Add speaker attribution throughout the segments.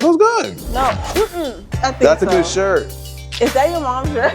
Speaker 1: Smells good.
Speaker 2: No, I think
Speaker 1: That's
Speaker 2: so.
Speaker 1: a good shirt.
Speaker 2: Is that your mom's shirt?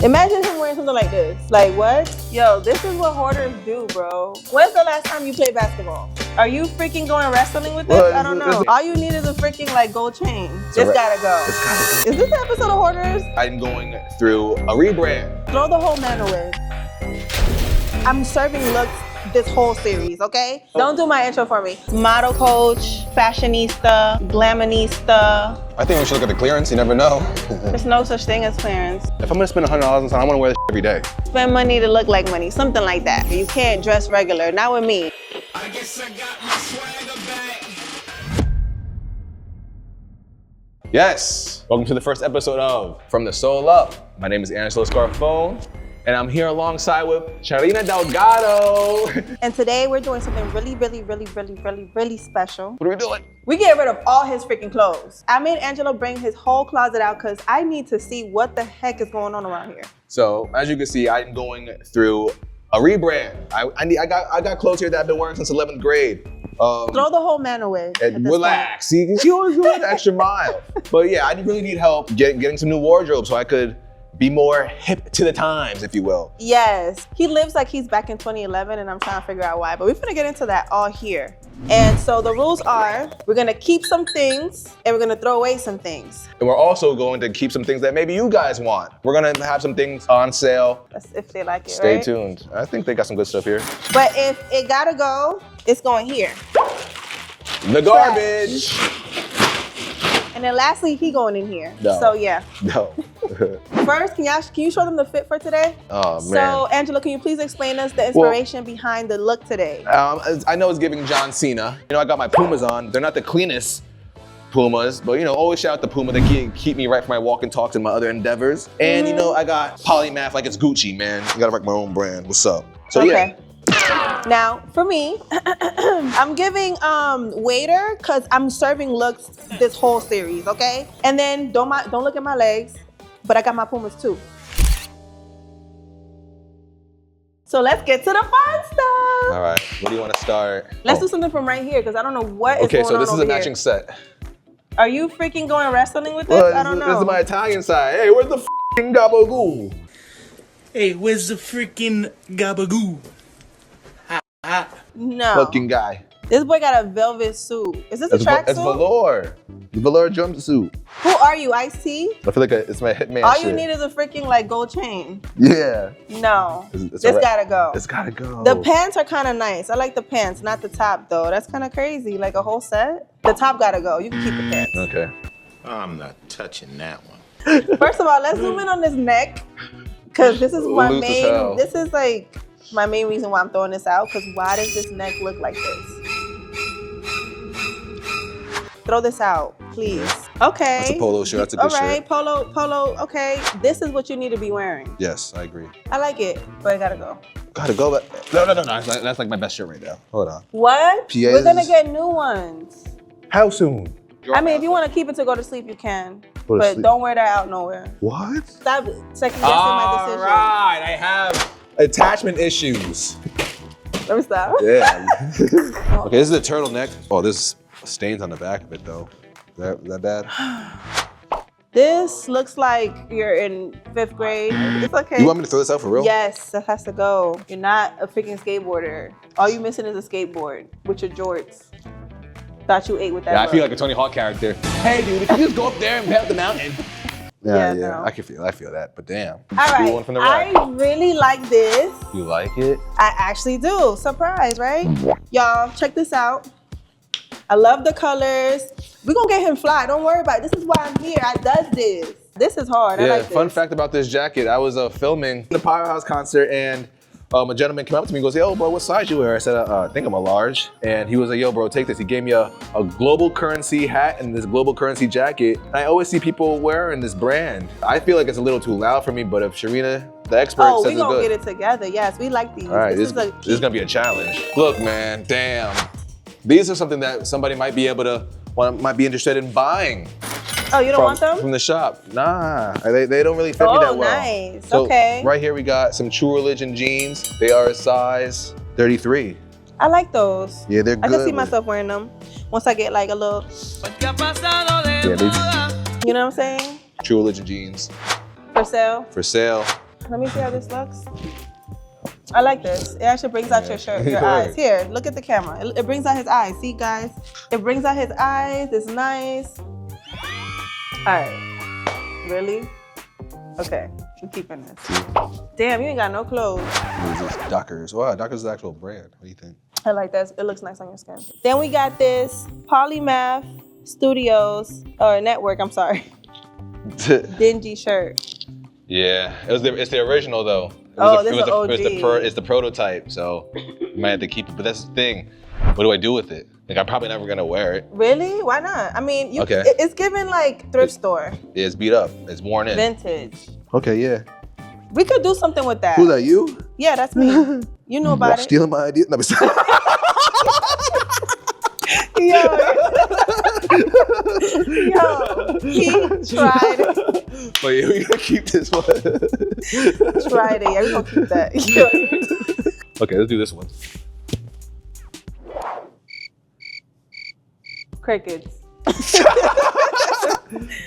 Speaker 2: Imagine him wearing something like this. Like what? Yo, this is what hoarders do, bro. When's the last time you played basketball? Are you freaking going wrestling with this? I don't know. All you need is a freaking like gold chain. This gotta go. Is this the episode of Hoarders?
Speaker 1: I'm going through a rebrand.
Speaker 2: Throw the whole man away. I'm serving looks this whole series, okay? Don't do my intro for me. Model coach, fashionista, glamonista.
Speaker 1: I think we should look at the clearance, you never know.
Speaker 2: There's no such thing as clearance.
Speaker 1: If I'm gonna spend $100 on something, I wanna wear this every day.
Speaker 2: Spend money to look like money, something like that. You can't dress regular, not with me.
Speaker 3: I guess I got my swagger back.
Speaker 1: Yes, welcome to the first episode of From the Soul Up. My name is Angelo Scarfone, and I'm here alongside with Shereena Delgado.
Speaker 2: And today we're doing something really special.
Speaker 1: What are we doing?
Speaker 2: We get rid of all his freaking clothes. I made Angelo bring his whole closet out because I need to see what the heck is going on around here.
Speaker 1: So, as you can see, I'm going through a rebrand. I got clothes here that I've been wearing since 11th grade.
Speaker 2: Throw the whole man away.
Speaker 1: Relax. See, she always goes the extra mile. But yeah, I really need help getting some new wardrobe so I could be more hip to the times, if you will.
Speaker 2: Yes, he lives like he's back in 2011 and I'm trying to figure out why, but we're gonna get into that all here. And so the rules are, we're gonna keep some things and we're gonna throw away some things.
Speaker 1: And we're also going to keep some things that maybe you guys want. We're gonna have some things on sale.
Speaker 2: That's if they like it,
Speaker 1: Stay
Speaker 2: right?
Speaker 1: tuned. I think they got some good stuff here.
Speaker 2: But if it gotta go, it's going here.
Speaker 1: The garbage.
Speaker 2: And then lastly, he going in here.
Speaker 1: No.
Speaker 2: So yeah.
Speaker 1: No.
Speaker 2: First, can you show them the fit for today?
Speaker 1: Oh, man.
Speaker 2: So Angelo, can you please explain us the inspiration behind the look today?
Speaker 1: I know it's giving John Cena. You know, I got my Pumas on. They're not the cleanest Pumas, but you know, always shout out to Puma. They keep me right for my walk and talks and my other endeavors. And you know, I got Polymaf like it's Gucci, man. I gotta rock my own brand. What's up? So yeah.
Speaker 2: Now, for me, I'm giving waiter because I'm serving looks this whole series, okay? And then don't look at my legs, but I got my Pumas too. So let's get to the fun stuff.
Speaker 1: All right, what do you want to start?
Speaker 2: Let's do something from right here because I don't know what is going on.
Speaker 1: Okay, so this is a
Speaker 2: over
Speaker 1: matching
Speaker 2: here.
Speaker 1: set.
Speaker 2: Are you freaking going wrestling with this? I don't know.
Speaker 1: This is my Italian side. Hey, where's the f***ing gabagoo?
Speaker 3: Hey, where's the freaking gabagoo?
Speaker 2: No.
Speaker 1: Fucking guy.
Speaker 2: This boy got a velvet suit. Is this a tracksuit?
Speaker 1: It's velour. The velour jumpsuit.
Speaker 2: Who are you, Ice-T?
Speaker 1: I feel like it's my hitman
Speaker 2: All
Speaker 1: shit.
Speaker 2: you need is a freaking like gold chain.
Speaker 1: Yeah.
Speaker 2: No.
Speaker 1: It's
Speaker 2: this gotta go.
Speaker 1: It's gotta go.
Speaker 2: The pants are kind of nice. I like the pants, not the top though. That's kind of crazy. Like a whole set. The top gotta go. You can keep the pants.
Speaker 1: Okay.
Speaker 3: I'm not touching that one.
Speaker 2: First of all, let's zoom in on this neck. Cause this is my
Speaker 1: Loose as
Speaker 2: main,
Speaker 1: hell.
Speaker 2: this is like my main reason why I'm throwing this out. Cause why does this neck look like this? Throw this out, please. Okay.
Speaker 1: That's a polo shirt. That's a good
Speaker 2: All right,
Speaker 1: shirt.
Speaker 2: polo. Okay, this is what you need to be wearing.
Speaker 1: Yes, I agree.
Speaker 2: I like it, but it gotta go.
Speaker 1: Gotta go back. No. That's like my best shirt right now. Hold on.
Speaker 2: What?
Speaker 1: PAs.
Speaker 2: We're gonna get new ones.
Speaker 1: How soon?
Speaker 2: I mean, if you want to keep it to go to sleep, you can.
Speaker 1: Go to
Speaker 2: But
Speaker 1: sleep.
Speaker 2: don't wear that out nowhere.
Speaker 1: What?
Speaker 2: Stop second guessing my decision.
Speaker 1: Right, I have attachment issues.
Speaker 2: Let me stop.
Speaker 1: Yeah. Okay, this is a turtleneck. Oh, there's stains on the back of it though. Is that bad?
Speaker 2: This looks like you're in 5th grade. It's okay.
Speaker 1: You want me to throw this out for real?
Speaker 2: Yes, that has to go. You're not a freaking skateboarder. All you missing is a skateboard with your jorts. Thought you ate with that.
Speaker 1: Yeah, I
Speaker 2: look.
Speaker 1: feel like a Tony Hawk character. Hey, dude, if you just go up there and pet the mountain. Yeah,
Speaker 2: no.
Speaker 1: I feel that, but damn.
Speaker 2: All right,
Speaker 1: Do one from the rack.
Speaker 2: I really like this.
Speaker 1: You like it?
Speaker 2: I actually do. Surprise, right? Y'all, check this out. I love the colors. We're gonna get him fly. Don't worry about it. This is why I'm here. I does this. This is hard. I
Speaker 1: Yeah,
Speaker 2: like this.
Speaker 1: fun fact about this jacket. I was filming the Powerhouse concert and a gentleman came up to me and goes, yo, bro, what size you wear? I said, I think I'm a large. And he was like, yo, bro, take this. He gave me a global currency hat and this global currency jacket. And I always see people wearing this brand. I feel like it's a little too loud for me, but if Shereena, the expert, says
Speaker 2: we
Speaker 1: it's
Speaker 2: gonna
Speaker 1: good.
Speaker 2: get it together. Yes, we like these.
Speaker 1: All right,
Speaker 2: this
Speaker 1: this is gonna be a challenge. Look, man, damn. These are something that somebody might be able to, might be interested in buying.
Speaker 2: Oh, you don't want them?
Speaker 1: From the shop. Nah, they don't really fit me that well.
Speaker 2: Oh, nice.
Speaker 1: So
Speaker 2: okay.
Speaker 1: right here we got some True Religion jeans. They are a size 33.
Speaker 2: I like those.
Speaker 1: Yeah, they're good.
Speaker 2: I can see myself wearing them once I get like a little.
Speaker 1: Yeah, they
Speaker 2: You know what I'm saying?
Speaker 1: True Religion jeans
Speaker 2: For sale.
Speaker 1: for sale.
Speaker 2: Let me see how this looks. I like this. It actually brings out your shirt, your
Speaker 1: Right.
Speaker 2: eyes. Here, look at the camera. It brings out his eyes. See, guys? It brings out his eyes. It's nice. All right. Really? Okay. I'm keeping this. Damn, you ain't got no clothes.
Speaker 1: What is this? Dockers. Wow, Dockers is the actual brand. What do you think?
Speaker 2: I like that. It looks nice on your skin. Then we got this Polymaf Studios, or Network, I'm sorry. Dingy shirt.
Speaker 1: Yeah, it's the original though. It's the prototype, so you might have to keep it. But that's the thing. What do I do with it? Like, I'm probably never gonna wear it.
Speaker 2: Really? Why not? I mean,
Speaker 1: Okay.
Speaker 2: It's given like thrift store.
Speaker 1: Yeah, it's beat up. It's worn in.
Speaker 2: Vintage.
Speaker 1: Okay, yeah.
Speaker 2: We could do something with that.
Speaker 1: Who's that? You?
Speaker 2: Yeah, that's me. You knew about it.
Speaker 1: Stealing my idea? No,
Speaker 2: Yo, he tried it.
Speaker 1: But yeah, we gotta keep this one.
Speaker 2: Tried it. Yeah, we're gonna keep that.
Speaker 1: Okay, let's do this one.
Speaker 2: Crickets.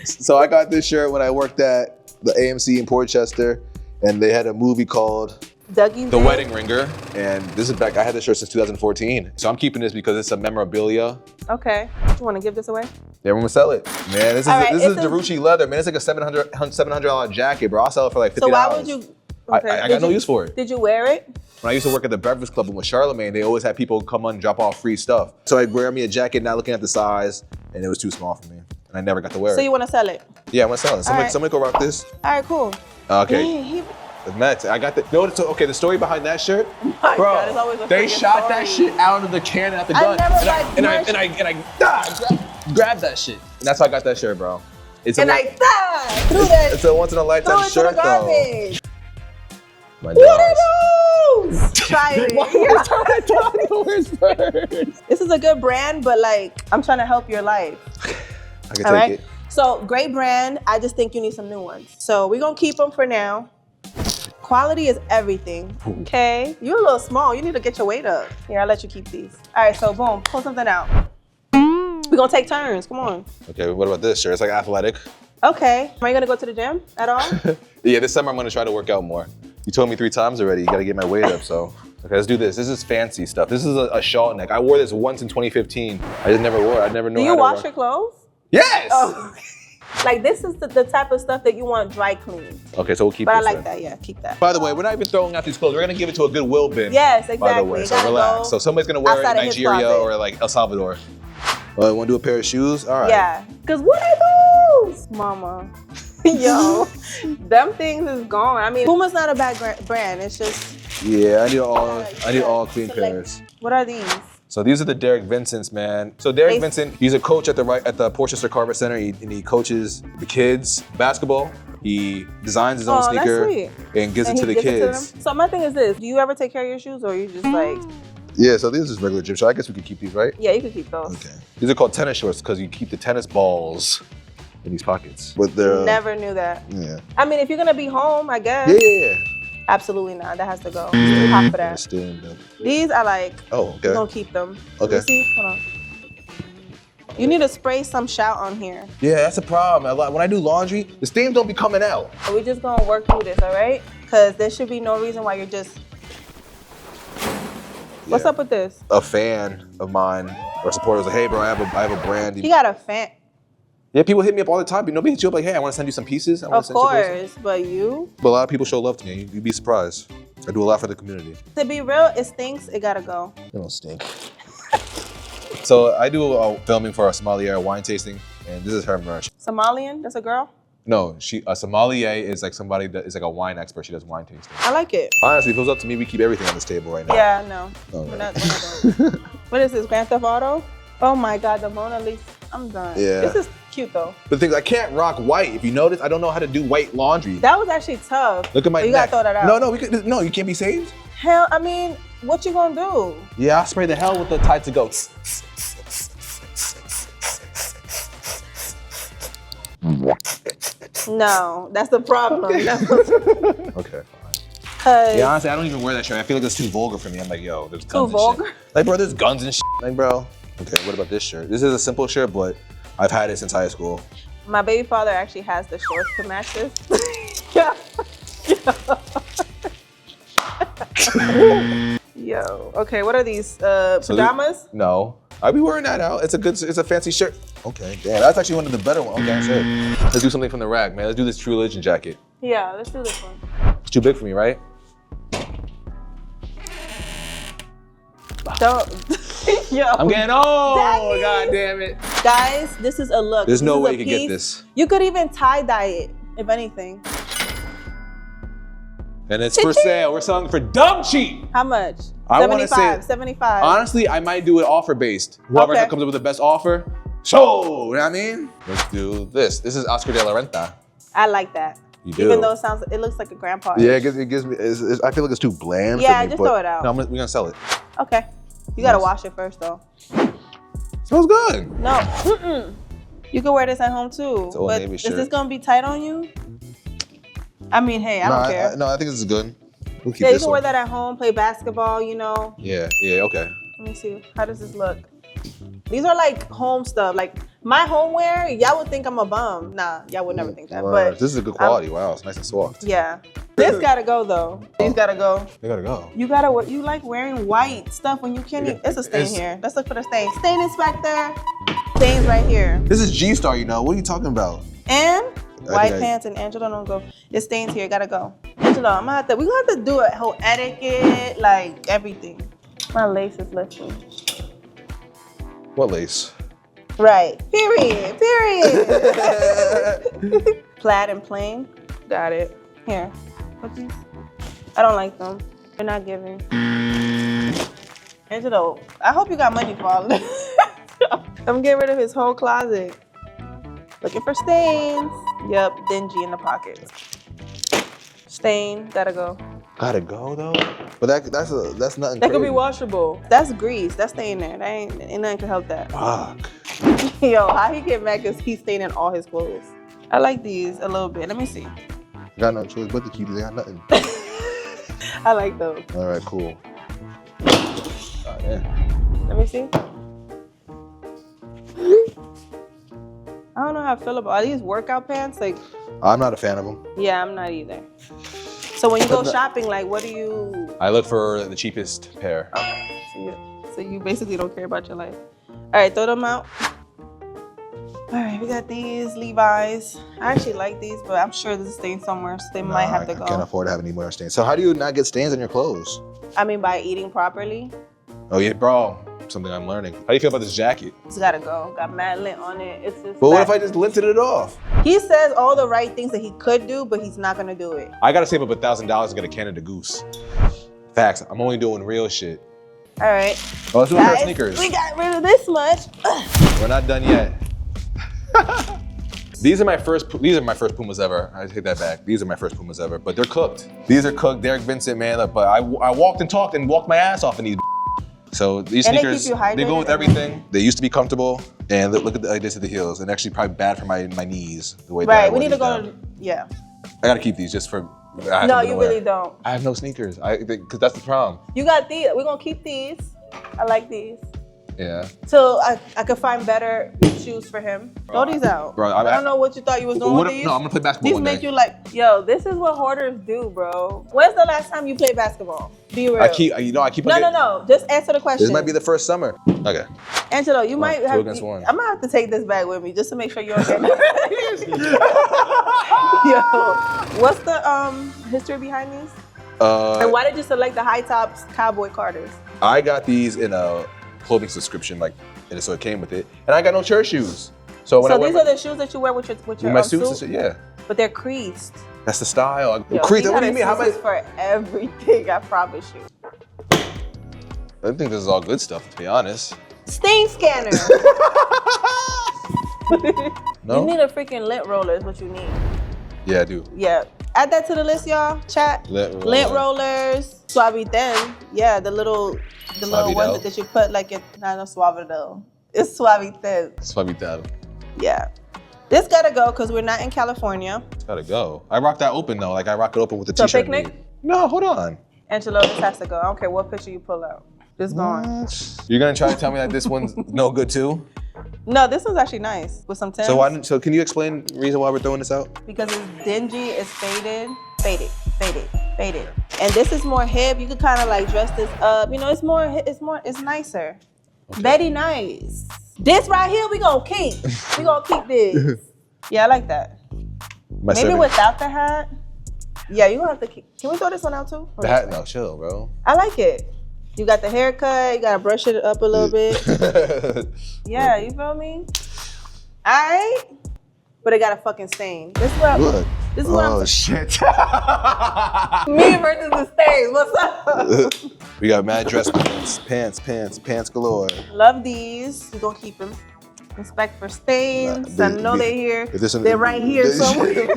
Speaker 1: So I got this shirt when I worked at the AMC in Portchester, and they had a movie called
Speaker 2: Dougie's
Speaker 1: The
Speaker 2: Day?
Speaker 1: Wedding Ringer, and this is back. I had this shirt since 2014, so I'm keeping this because it's a memorabilia.
Speaker 2: Okay. You want to give this away?
Speaker 1: Yeah, we're gonna sell it, man. This is
Speaker 2: All right,
Speaker 1: this is
Speaker 2: it's a-
Speaker 1: Darucci leather, man. It's like a $700 jacket, bro. I'll sell it for like $50.
Speaker 2: So why would you? Okay.
Speaker 1: I got no use for it.
Speaker 2: Did you wear it?
Speaker 1: When I used to work at the Breakfast Club and with Charlemagne, they always had people come on and drop off free stuff. So I'd wear me a jacket, not looking at the size, and it was too small for me, and I never got to wear
Speaker 2: So
Speaker 1: it.
Speaker 2: you want to sell it?
Speaker 1: Yeah, I'm gonna sell it.
Speaker 2: right.
Speaker 1: Somebody go rock this.
Speaker 2: All right, cool.
Speaker 1: Okay.
Speaker 2: Dang,
Speaker 1: Next, I got the. Okay, the story behind that shirt,
Speaker 2: my
Speaker 1: bro.
Speaker 2: God, it's always a
Speaker 1: They
Speaker 2: freaking
Speaker 1: shot that
Speaker 2: story.
Speaker 1: shit out of the cannon, out the
Speaker 2: I
Speaker 1: gun,
Speaker 2: never
Speaker 1: and
Speaker 2: liked merch.
Speaker 1: I grabbed that shit, and that's how I got that shirt, bro. It's
Speaker 2: And
Speaker 1: a,
Speaker 2: I threw that.
Speaker 1: It's a once in a
Speaker 2: Threw
Speaker 1: lifetime
Speaker 2: it to
Speaker 1: shirt,
Speaker 2: the
Speaker 1: though.
Speaker 2: garbage.
Speaker 1: My
Speaker 2: What
Speaker 1: dogs.
Speaker 2: are those? Try it.
Speaker 1: First.
Speaker 2: This is a good brand, but like, I'm trying to help your life.
Speaker 1: I can
Speaker 2: All
Speaker 1: take
Speaker 2: right.
Speaker 1: it.
Speaker 2: So great brand. I just think you need some new ones. So we're gonna keep them for now. Quality is everything. Okay. You're a little small. You need to get your weight up. Here, I'll let you keep these. All right. So boom, pull something out. We're gonna take turns. Come on.
Speaker 1: Okay, what about this shirt? It's like athletic.
Speaker 2: Okay. Are you gonna go to the gym at all?
Speaker 1: Yeah, this summer I'm gonna try to work out more. You told me 3 times already. You gotta get my weight up. So okay, let's do this. This is fancy stuff. This is a shawl neck. I wore this once in 2015. I just never wore it. I never knew
Speaker 2: Do
Speaker 1: how
Speaker 2: you
Speaker 1: to
Speaker 2: wash
Speaker 1: wear-
Speaker 2: your clothes?
Speaker 1: Yes.
Speaker 2: Oh. Like this is the type of stuff that you want dry clean.
Speaker 1: Okay, so we'll keep
Speaker 2: But I
Speaker 1: this
Speaker 2: like
Speaker 1: then.
Speaker 2: that. Yeah, keep that.
Speaker 1: By the way, we're not even throwing out these clothes. We're gonna give it to a Goodwill bin.
Speaker 2: Yes, exactly.
Speaker 1: By the way, so
Speaker 2: Gotta
Speaker 1: relax.
Speaker 2: go
Speaker 1: So somebody's gonna wear it in
Speaker 2: outside of his
Speaker 1: Nigeria
Speaker 2: closet.
Speaker 1: or like El Salvador. Want to do a pair of shoes? All right.
Speaker 2: Yeah, cause what are those, mama? Yo, them things is gone. I mean, Puma's not a bad brand. It's just,
Speaker 1: Yeah, I need all clean
Speaker 2: So, like,
Speaker 1: pairs.
Speaker 2: what are these?
Speaker 1: So these are the Derek Vincents, man. So Derek
Speaker 2: They-
Speaker 1: Vincent, he's a coach at the Portchester Carver Center, and he coaches the kids basketball. He designs his own
Speaker 2: Oh, that's
Speaker 1: sneaker
Speaker 2: sweet.
Speaker 1: and gives
Speaker 2: And
Speaker 1: it to
Speaker 2: he
Speaker 1: the
Speaker 2: gives it to
Speaker 1: kids.
Speaker 2: them? So my thing is this: do you ever take care of your shoes, or you just like?
Speaker 1: Yeah, so these is regular gym. So I guess we could keep these, right?
Speaker 2: Yeah, you can keep those.
Speaker 1: Okay. These are called tennis shorts because you keep the tennis balls in these pockets. But they're
Speaker 2: Never knew that.
Speaker 1: Yeah.
Speaker 2: I mean, if you're gonna be home, I guess.
Speaker 1: Yeah.
Speaker 2: Absolutely not. That has to go. It's too hot for that.
Speaker 1: Still in the-
Speaker 2: These I like.
Speaker 1: Oh,
Speaker 2: We're
Speaker 1: okay.
Speaker 2: gonna keep them.
Speaker 1: Okay.
Speaker 2: Let me see. Hold on. You need to spray some shout on here.
Speaker 1: Yeah, that's a problem. When I do laundry, the stains don't be coming out.
Speaker 2: We're just gonna work through this, all right? Because there should be no reason why you're just. What's
Speaker 1: Yeah.
Speaker 2: up with this?
Speaker 1: A fan of mine or supporter was like, hey bro, I have a brand.
Speaker 2: You got a fan.
Speaker 1: Yeah, people hit me up all the time, but nobody hits you up like, hey, I want to send you some pieces. I wanna
Speaker 2: Of
Speaker 1: send you some pieces."
Speaker 2: course, but you.
Speaker 1: But a lot of people show love to me. You'd be surprised. I do a lot for the community.
Speaker 2: To be real, it stinks. It gotta go.
Speaker 1: They don't stink. So I do filming for a sommelier wine tasting, and this is her merch.
Speaker 2: Somalian? That's a girl?
Speaker 1: No, a sommelier is like somebody that is like a wine expert. She does wine tasting.
Speaker 2: I like it.
Speaker 1: Honestly, if it was up to me, we keep everything on this table right now.
Speaker 2: Yeah, no.
Speaker 1: Oh,
Speaker 2: We're
Speaker 1: right.
Speaker 2: not doing it. What is this? Grand Theft Auto? Oh my God, the Mona Lisa. I'm done.
Speaker 1: Yeah.
Speaker 2: This is cute though.
Speaker 1: But the thing is, I can't rock white. If you notice, I don't know how to do white laundry.
Speaker 2: That was actually tough.
Speaker 1: Look at my
Speaker 2: But you
Speaker 1: neck.
Speaker 2: gotta throw that out.
Speaker 1: No, you can't be saved.
Speaker 2: Hell, I mean, what you gonna do?
Speaker 1: Yeah, I'll spray the hell with the Tide to go.
Speaker 2: No, that's the problem.
Speaker 1: Okay, fine.
Speaker 2: Cause
Speaker 1: Yeah, honestly, I don't even wear that shirt. I feel like it's too vulgar for me. I'm like, yo, there's guns
Speaker 2: too
Speaker 1: and
Speaker 2: vulgar.
Speaker 1: shit. Like, bro, there's guns and shit. Like, bro. Okay, what about this shirt? This is a simple shirt, but I've had it since high school.
Speaker 2: My baby father actually has the shorts to match this. Yeah. Yo. Okay, what are these? Pajamas?
Speaker 1: No. I'll be wearing that out. It's a fancy shirt. Okay, damn, that's actually one of the better ones. Okay, shit. Let's do something from the rack, man. Let's do this True Religion jacket.
Speaker 2: Yeah, let's do this one.
Speaker 1: It's too big for me, right?
Speaker 2: Don't. Yo.
Speaker 1: I'm getting old.
Speaker 2: Daddy.
Speaker 1: God damn it.
Speaker 2: Guys, this is a look.
Speaker 1: There's no
Speaker 2: This is
Speaker 1: way
Speaker 2: a
Speaker 1: you could get
Speaker 2: piece.
Speaker 1: this.
Speaker 2: You could even tie-dye it, if anything.
Speaker 1: And it's for sale. We're selling for dumb cheap.
Speaker 2: How much?
Speaker 1: I wanna
Speaker 2: 75,
Speaker 1: say-
Speaker 2: 75.
Speaker 1: Honestly, I might do it offer-based. Whoever
Speaker 2: Okay.
Speaker 1: comes up with the best offer, so, you know what I mean? Let's do this. This is Oscar de la Renta.
Speaker 2: I like that.
Speaker 1: You do.
Speaker 2: Even though it looks like a grandpa.
Speaker 1: Yeah, it gives me, I feel like it's too bland
Speaker 2: Yeah,
Speaker 1: for me.
Speaker 2: just
Speaker 1: but
Speaker 2: throw it out.
Speaker 1: No, we're gonna sell it.
Speaker 2: Okay. You gotta
Speaker 1: Nice.
Speaker 2: wash it first though.
Speaker 1: Smells good.
Speaker 2: No. You can wear this at home too.
Speaker 1: It's an Old
Speaker 2: But
Speaker 1: Navy
Speaker 2: is
Speaker 1: shirt.
Speaker 2: this gonna be tight on you? I mean, hey, I don't care.
Speaker 1: No, I think this is good. We'll keep
Speaker 2: Yeah, you
Speaker 1: this
Speaker 2: can wear
Speaker 1: one.
Speaker 2: that at home, play basketball, you know.
Speaker 1: Yeah, okay.
Speaker 2: Let me see. How does this look? These are like home stuff. Like my homeware, y'all would think I'm a bum. Nah, y'all would never think that.
Speaker 1: Wow,
Speaker 2: But
Speaker 1: this is a good quality. Wow, it's nice and soft.
Speaker 2: yeah. This gotta go though. These gotta go.
Speaker 1: They gotta go.
Speaker 2: You like wearing white stuff when you can't even. It's a stain here. Let's look for the stain. Stain inspector. Stains right here.
Speaker 1: This is G-Star, you know. What are you talking about?
Speaker 2: And white
Speaker 1: think
Speaker 2: pants and Angelo don't go. It stains here. Gotta go. Angelo, we're gonna have to do a whole etiquette, like everything. My lace is lifting.
Speaker 1: What lace?
Speaker 2: Right. Period. Plaid and plain. Got it. Here. What these? I don't like them. They're not giving. Angelo, I hope you got money for all of this. I'm getting rid of his whole closet. Looking for stains. Yep, dingy in the pockets. Stain, gotta go.
Speaker 1: Gotta go though. But that's nothing.
Speaker 2: That could be
Speaker 1: crazy.
Speaker 2: washable. That's grease. That's staying there. That ain't nothing can help that.
Speaker 1: Fuck.
Speaker 2: Yo, how he get mad because he's staining all his clothes. I like these a little bit. Let me see.
Speaker 1: Got no choice but to keep. They got nothing.
Speaker 2: I like those.
Speaker 1: All right, cool. Oh, yeah.
Speaker 2: Let me see. I don't know how I feel about, are these workout pants? Like,
Speaker 1: I'm not a fan of them.
Speaker 2: yeah, I'm not either. So when you go shopping, like, what do you?
Speaker 1: I look for the cheapest pair.
Speaker 2: Okay, so you basically don't care about your life. All right, throw them out. All right, we got these Levi's. I actually like these, but I'm sure there's a stain somewhere, so they might have to
Speaker 1: I
Speaker 2: go.
Speaker 1: can't afford to have any more stains. So how do you not get stains on your clothes?
Speaker 2: I mean, by eating properly.
Speaker 1: Oh yeah, bro. Something I'm learning. How do you feel about this jacket?
Speaker 2: It's gotta go. Got mad lint on it. It's just.
Speaker 1: But what if I just lifted it off?
Speaker 2: He says all the right things that he could do, but he's not gonna do it.
Speaker 1: I gotta save up $1,000 to get a Canada Goose. Facts. I'm only doing real shit.
Speaker 2: All right.
Speaker 1: Oh, let's do a pair of
Speaker 2: Guys,
Speaker 1: sneakers.
Speaker 2: we got rid of this much.
Speaker 1: We're not done yet. These are my first Pumas ever. I take that back. These are my first Pumas ever, but they're cooked. These are cooked. Derek Vincent, man. But I walked and talked and walked my ass off in these. So these
Speaker 2: And they
Speaker 1: sneakers,
Speaker 2: keep you hydrated
Speaker 1: they go with
Speaker 2: and
Speaker 1: everything. They used to be comfortable, and look at the ideas of the heels, and actually probably bad for my knees. The way that I
Speaker 2: Right. We
Speaker 1: wore
Speaker 2: need to
Speaker 1: these
Speaker 2: go
Speaker 1: down.
Speaker 2: to. Yeah.
Speaker 1: I gotta keep these just for. I have
Speaker 2: No,
Speaker 1: something
Speaker 2: you
Speaker 1: to wear.
Speaker 2: really don't.
Speaker 1: I have no sneakers. Because that's the problem.
Speaker 2: You got these. We're gonna keep these. I like these.
Speaker 1: Yeah.
Speaker 2: So I could find better shoes for him. Throw these out.
Speaker 1: Bro,
Speaker 2: I don't know what you thought you was doing with these.
Speaker 1: No, I'm gonna play basketball
Speaker 2: These
Speaker 1: one
Speaker 2: make
Speaker 1: day.
Speaker 2: you like, yo, this is what hoarders do, bro. When's the last time you played basketball? Be real.
Speaker 1: I keep.
Speaker 2: No. Just answer the question.
Speaker 1: This might be the first summer. Okay.
Speaker 2: Angelo, you might
Speaker 1: two
Speaker 2: have.
Speaker 1: against one.
Speaker 2: I'm gonna have to take this bag with me just to make sure you don't get Yo, what's the history behind these? And why did you select the high tops cowboy Carters?
Speaker 1: I got these in a clothing subscription, and so it came with it. And I got no church shoes. So when I
Speaker 2: So
Speaker 1: wear
Speaker 2: these are the shoes that you wear with your
Speaker 1: my
Speaker 2: suit?
Speaker 1: suits, yeah.
Speaker 2: But they're creased.
Speaker 1: That's the style.
Speaker 2: Yo,
Speaker 1: Creased.
Speaker 2: he
Speaker 1: What
Speaker 2: got
Speaker 1: do you mean? How
Speaker 2: excuses
Speaker 1: much?
Speaker 2: for everything, I promise you.
Speaker 1: I think this is all good stuff, to be honest.
Speaker 2: Stain scanner.
Speaker 1: No?
Speaker 2: You need a freaking lint roller is what you need.
Speaker 1: Yeah, I do.
Speaker 2: Yeah. Add that to the list, y'all. Chat. Lint rollers. Suavitel. Yeah, the little
Speaker 1: Suavitel.
Speaker 2: ones that you put like it. Not no Suavitel. It's Suavitel.
Speaker 1: Suavitel.
Speaker 2: Yeah. This gotta go because we're not in California.
Speaker 1: It's gotta go. I rock that open though. Like I rock it open with the
Speaker 2: So
Speaker 1: t-shirt.
Speaker 2: picnic?
Speaker 1: No, hold on.
Speaker 2: Angelo, this has to go. I don't care what picture you pull out. Just go on.
Speaker 1: You're gonna try to tell me that this one's no good too?
Speaker 2: No, this one's actually nice with some Tims.
Speaker 1: So can you explain the reason why we're throwing this out?
Speaker 2: Because it's dingy, it's faded. And this is more hip. You could kind of like dress this up. You know, it's nicer. Okay. Very nice. This right here, we gonna keep. We gonna keep this. Yeah, I like that. Maybe without the hat. Yeah, you gonna have to keep. Can we throw this one out too?
Speaker 1: The hat? No, chill, bro.
Speaker 2: I like it. You got the haircut, you gotta brush it up a little bit. Yeah, you feel me? All right. But it got a fucking stain. This is what
Speaker 1: Look.
Speaker 2: This is what
Speaker 1: oh, shit.
Speaker 2: Me versus the stains. What's up?
Speaker 1: We got mad dress pants galore.
Speaker 2: Love these. We're gonna keep them. Inspect for stains. I know they're here. They're right here somewhere.
Speaker 1: Dude,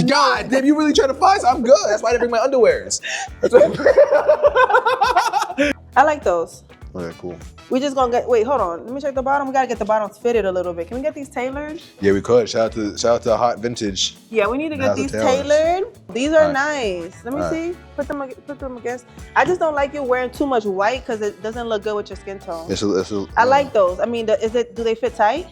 Speaker 1: God damn, you really trying to find some? I'm good. That's why I didn't bring my underwears.
Speaker 2: I like those.
Speaker 1: Okay, cool.
Speaker 2: We just gonna get, wait, hold on. Let me check the bottom. We gotta get the bottoms fitted a little bit. Can we get these tailored?
Speaker 1: Yeah, we could. Shout out to Hot Vintage.
Speaker 2: Yeah, we need to get these tailored. These are nice. Let me see. Put them against. I just don't like you wearing too much white because it doesn't look good with your skin tone. I like those. I mean, do they fit tight?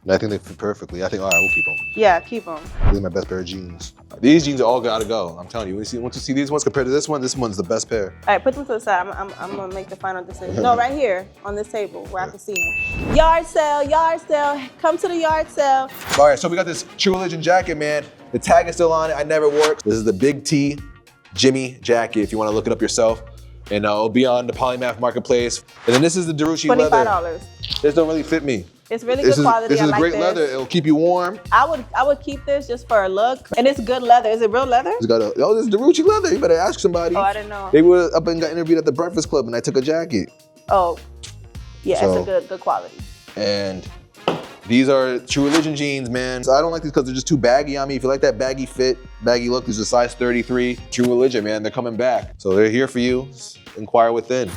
Speaker 1: I think they fit perfectly. I think, all right, we'll keep them.
Speaker 2: Yeah, keep them.
Speaker 1: These are my best pair of jeans. These jeans are all gotta go. I'm telling you. Once you see these ones compared to this one's the best pair.
Speaker 2: All right, put them to the side. I'm gonna make the final decision. No, right here on this table where I can see them. Yard sale. Come to the yard sale.
Speaker 1: All right, so we got this True Religion jacket, man. The tag is still on it. I never wore it. This is the Big T Jimmy jacket if you wanna look it up yourself. And it'll be on the Polymaf marketplace. And then this is the Darucci leather.
Speaker 2: $25.
Speaker 1: This don't really fit me.
Speaker 2: It's really good quality.
Speaker 1: This is great leather. It'll keep you warm.
Speaker 2: I would keep this just for a look. And it's good leather. Is it real leather?
Speaker 1: It's got this is Darucci leather. You better ask somebody.
Speaker 2: Oh, I didn't know.
Speaker 1: They were up and got interviewed at the Breakfast Club and I took a jacket.
Speaker 2: Oh, yeah, it's a good quality.
Speaker 1: And these are True Religion jeans, man. So I don't like these because they're just too baggy on me. If you like that baggy fit, baggy look, these are size 33. True Religion, man, they're coming back. So they're here for you. Inquire within.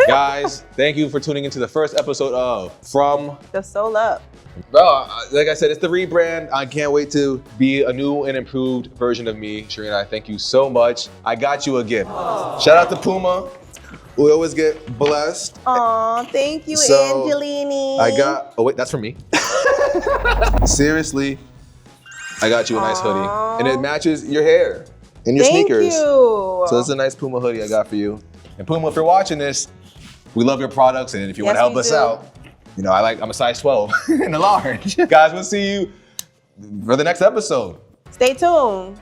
Speaker 1: Guys, thank you for tuning into the first episode of From
Speaker 2: the Soul Up.
Speaker 1: Bro, like I said, it's the rebrand. I can't wait to be a new and improved version of me. Shereena, I thank you so much. I got you a gift. Aww. Shout out to Puma. We always get blessed.
Speaker 2: Aw, thank you, Angelini.
Speaker 1: oh wait, that's for me. Seriously, I got you a nice hoodie. And it matches your hair and your sneakers.
Speaker 2: Thank you.
Speaker 1: So it's a nice Puma hoodie I got for you. And Puma, if you're watching this, we love your products. And if you want to help us out, you know, I'm a size 12 in a large. Guys, we'll see you for the next episode.
Speaker 2: Stay tuned.